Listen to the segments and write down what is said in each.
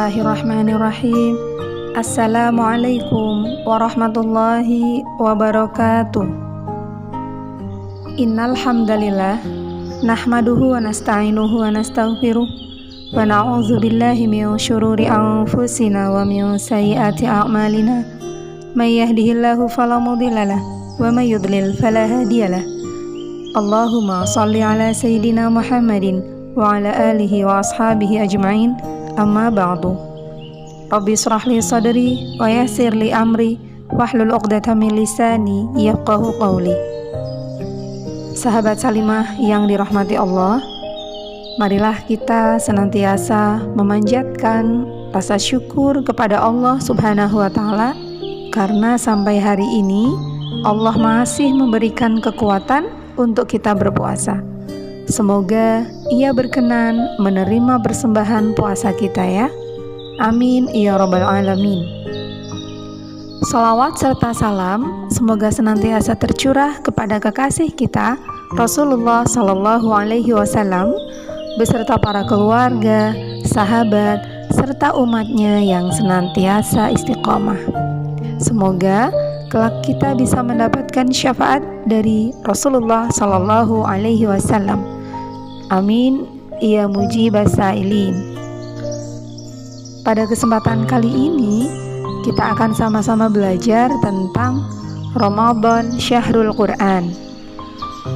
Bismillahirrahmanirrahim. Assalamualaikum warahmatullahi wabarakatuh. Innal hamdalillah nahmaduhu wa nasta'inuhu wa nastaghfiruh wa na'udzu billahi min syururi anfusina wa min sayyiati a'malina. May yahdihillahu fala mudhillalah wa may yudlil fala hadiyalah. Allahumma shalli ala sayyidina Muhammadin wa ala alihi wa ashabihi ajma'in. Amma ba'du. Rabbi shrah li sadri wa yassir li amri wahlul 'uqdatam min lisani yafqahu qawli. Sahabat Salimah yang dirahmati Allah, marilah kita senantiasa memanjatkan rasa syukur kepada Allah Subhanahu wa taala karena sampai hari ini Allah masih memberikan kekuatan untuk kita berpuasa. Semoga Ia berkenan menerima persembahan puasa kita ya. Amin ya rabbal alamin. Salawat serta salam semoga senantiasa tercurah kepada kekasih kita Rasulullah Sallallahu Alaihi Wasallam beserta para keluarga, sahabat, serta umatnya yang senantiasa istiqomah. Semoga kelak kita bisa mendapatkan syafaat dari Rasulullah Sallallahu Alaihi Wasallam. Amin ya mujibas sa'ilin. Pada kesempatan kali ini kita akan sama-sama belajar tentang Ramadan Syahrul Quran.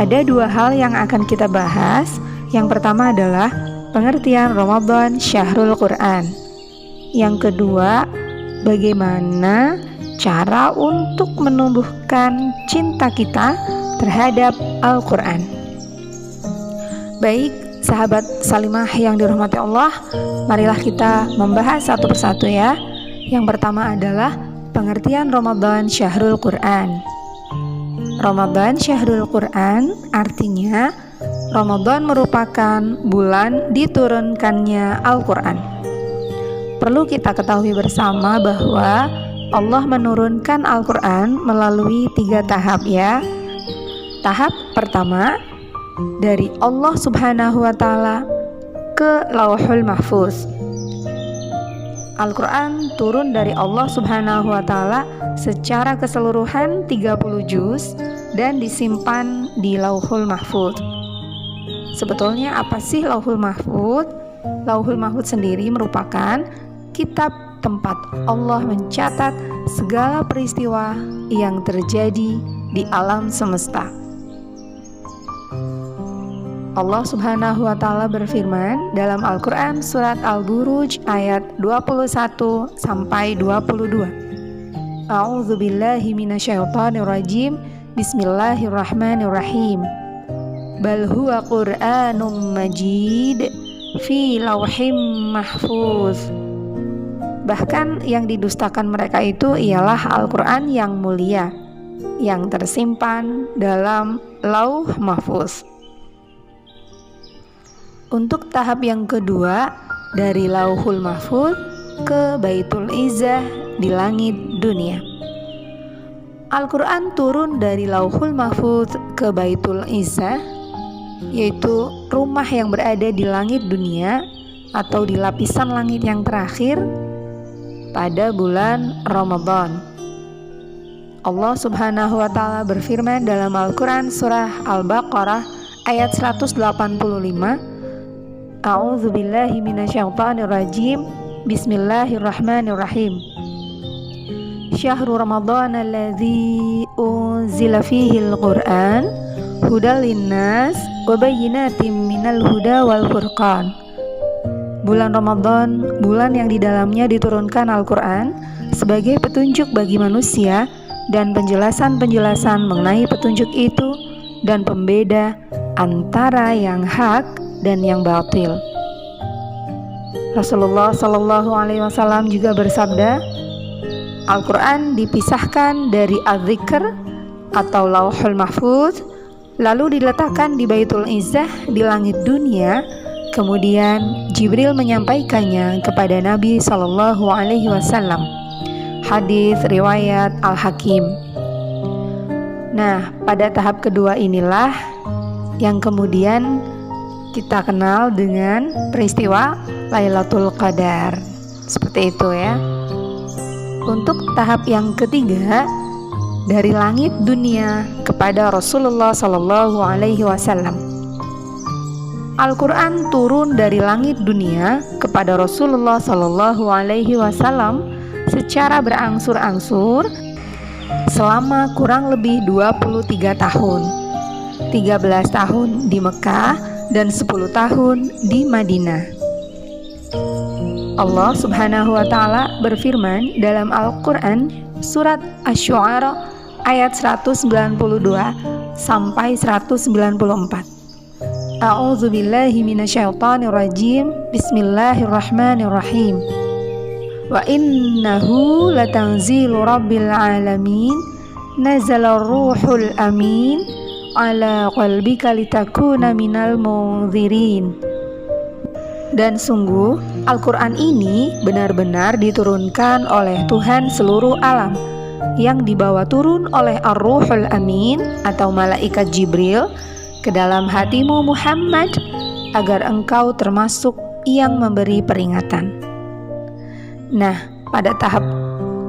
Ada dua hal yang akan kita bahas. Yang pertama adalah pengertian Ramadan Syahrul Quran. Yang kedua, bagaimana cara untuk menumbuhkan cinta kita terhadap Al-Quran. Baik, sahabat Salimah yang dirahmati Allah, marilah kita membahas satu persatu ya. Yang pertama adalah pengertian Ramadan Syahrul Quran. Ramadan Syahrul Quran artinya Ramadan merupakan bulan diturunkannya Al-Quran. Perlu kita ketahui bersama bahwa Allah menurunkan Al-Quran melalui 3 tahap ya. Tahap pertama dari Allah Subhanahu wa taala ke Lauhul Mahfuz. Al-Quran turun dari Allah Subhanahu wa taala secara keseluruhan 30 juz dan disimpan di Lauhul Mahfuz. Sebetulnya apa sih Lauhul Mahfuz? Lauhul Mahfuz sendiri merupakan kitab tempat Allah mencatat segala peristiwa yang terjadi di alam semesta. Allah Subhanahu wa taala berfirman dalam Al-Qur'an surat Al-Buruj ayat 21 sampai 22. A'udzu billahi minasyaitonir rajim. Bismillahirrahmanirrahim. Bal huwa Qur'anum Majid fi lauhim mahfuz. Bahkan yang didustakan mereka itu ialah Al-Qur'an yang mulia yang tersimpan dalam Lauh Mahfuz. Untuk tahap yang kedua, dari Lauhul Mahfuz ke Baitul Izzah di langit dunia. Al-Quran turun dari Lauhul Mahfuz ke Baitul Izzah, yaitu rumah yang berada di langit dunia atau di lapisan langit yang terakhir pada bulan Ramadan. Allah Subhanahu wa taala berfirman dalam Al-Quran surah Al-Baqarah ayat 185. A'udzu billahi minasyaitonir rajim. Bismillahirrahmanirrahim. Syahrul Ramadan alladzi unzila fihi al-Qur'an hudal linnas wa bayyinatin minal huda wal furqan. Bulan Ramadan, bulan yang di dalamnya diturunkan Al-Qur'an sebagai petunjuk bagi manusia dan penjelasan-penjelasan mengenai petunjuk itu dan pembeda antara yang hak dan yang batil. Rasulullah Sallallahu Alaihi Wasallam juga bersabda, Al-Quran dipisahkan dari Az-Zikr atau Lauhul Mahfuz, lalu diletakkan di Baitul Izzah di langit dunia. Kemudian Jibril menyampaikannya kepada Nabi Sallallahu Alaihi Wasallam. Hadis riwayat Al-Hakim. Nah, pada tahap kedua inilah yang kemudian kita kenal dengan peristiwa Lailatul Qadar. Seperti seperti itu ya. Untuk tahap yang ketiga, dari langit dunia kepada Rasulullah Sallallahu Alaihi Wasallam. Al-Quran turun dari langit dunia kepada Rasulullah Sallallahu Alaihi Wasallam secara berangsur-angsur selama kurang lebih 23 tahun. 13 tahun di Mekah dan 10 tahun di Madinah. Allah Subhanahu wa taala berfirman dalam Al-Qur'an surat Asy-Syu'ara ayat 192 sampai 194. A'udzu billahi minasyaitonir rajim. Bismillahirrahmanirrahim. Wa innahu latanzilu rabbil alamin. Nazala ruhul amin ala qalbika litakuna minal munzirin. Dan sungguh Al-Quran ini benar-benar diturunkan oleh Tuhan seluruh alam, yang dibawa turun oleh Ar-Ruhul Amin atau Malaikat Jibril ke dalam hatimu Muhammad, agar engkau termasuk yang memberi peringatan. Nah, pada tahap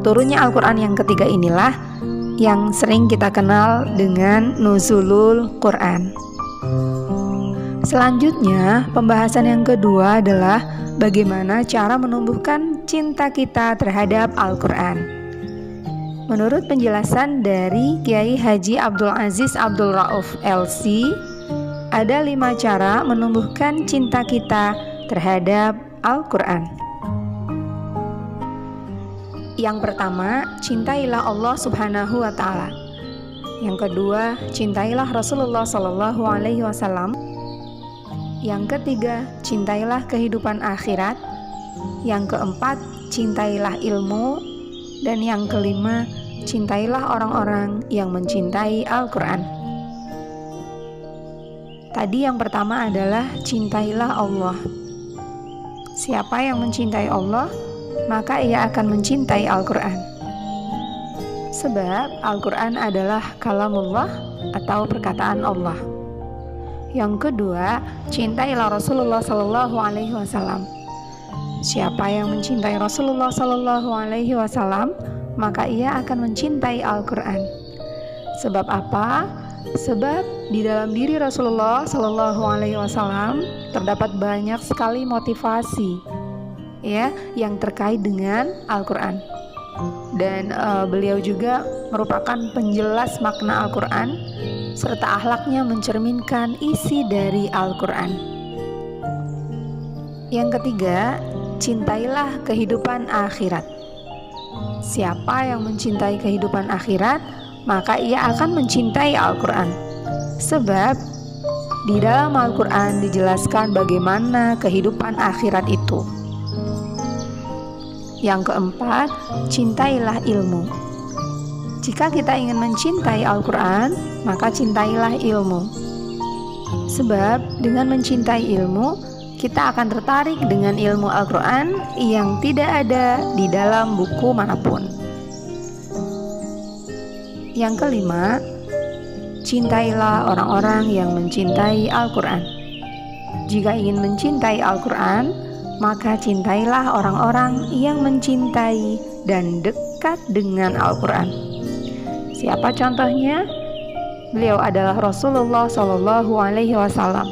turunnya Al-Quran yang ketiga inilah yang sering kita kenal dengan Nuzulul Quran. Selanjutnya, pembahasan yang kedua adalah bagaimana cara menumbuhkan cinta kita terhadap Al-Quran. Menurut penjelasan dari Kiai Haji Abdul Aziz Abdul Rauf LC, ada 5 cara menumbuhkan cinta kita terhadap Al-Quran. Yang pertama, cintailah Allah Subhanahu wa taala. Yang kedua, cintailah Rasulullah Sallallahu Alaihi Wasallam. Yang ketiga, cintailah kehidupan akhirat. Yang keempat, cintailah ilmu. Dan yang kelima, cintailah orang-orang yang mencintai Al-Quran. Tadi yang pertama adalah cintailah Allah. Siapa yang mencintai Allah, maka ia akan mencintai Al-Quran. Sebab Al-Quran adalah kalamullah atau perkataan Allah. Yang kedua, cintailah Rasulullah Sallallahu Alaihi Wasallam. Siapa yang mencintai Rasulullah Sallallahu Alaihi Wasallam, maka ia akan mencintai Al-Quran. Sebab apa? Sebab di dalam diri Rasulullah Sallallahu Alaihi Wasallam terdapat banyak sekali motivasi, ya, yang terkait dengan Al-Quran. Dan beliau juga merupakan penjelas makna Al-Quran, serta akhlaknya mencerminkan isi dari Al-Quran. Yang ketiga, cintailah kehidupan akhirat. Siapa yang mencintai kehidupan akhirat, maka ia akan mencintai Al-Quran. Sebab di dalam Al-Quran dijelaskan bagaimana kehidupan akhirat itu. Yang keempat, cintailah ilmu. Jika kita ingin mencintai Al-Quran, maka cintailah ilmu. Sebab dengan mencintai ilmu, kita akan tertarik dengan ilmu Al-Quran yang tidak ada di dalam buku manapun. Yang kelima, cintailah orang-orang yang mencintai Al-Quran. Jika ingin mencintai Al-Quran, maka cintailah orang-orang yang mencintai dan dekat dengan Al-Quran. Siapa contohnya? Beliau adalah Rasulullah Sallallahu Alaihi Wasallam.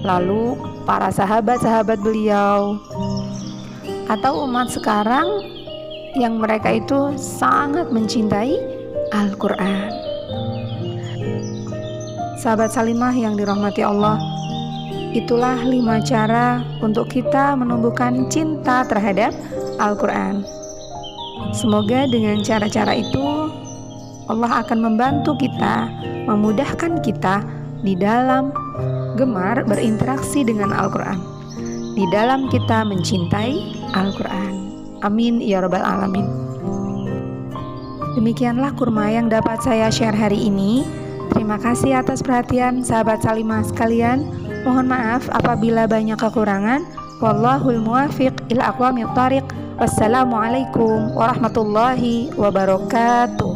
Lalu para sahabat-sahabat beliau atau umat sekarang yang mereka itu sangat mencintai Al-Quran. Sahabat Salimah yang dirahmati Allah, itulah 5 cara untuk kita menumbuhkan cinta terhadap Al-Quran. Semoga dengan cara-cara itu Allah akan membantu kita, memudahkan kita di dalam gemar berinteraksi dengan Al-Quran, di dalam kita mencintai Al-Quran. Amin ya rabbal alamin. Demikianlah kurma yang dapat saya share hari ini. Terima kasih atas perhatian sahabat Salimah sekalian. Mohon maaf apabila banyak kekurangan. Wallahul muwafiq ila aqwamit thariq. Wassalamualaikum warahmatullahi wabarakatuh.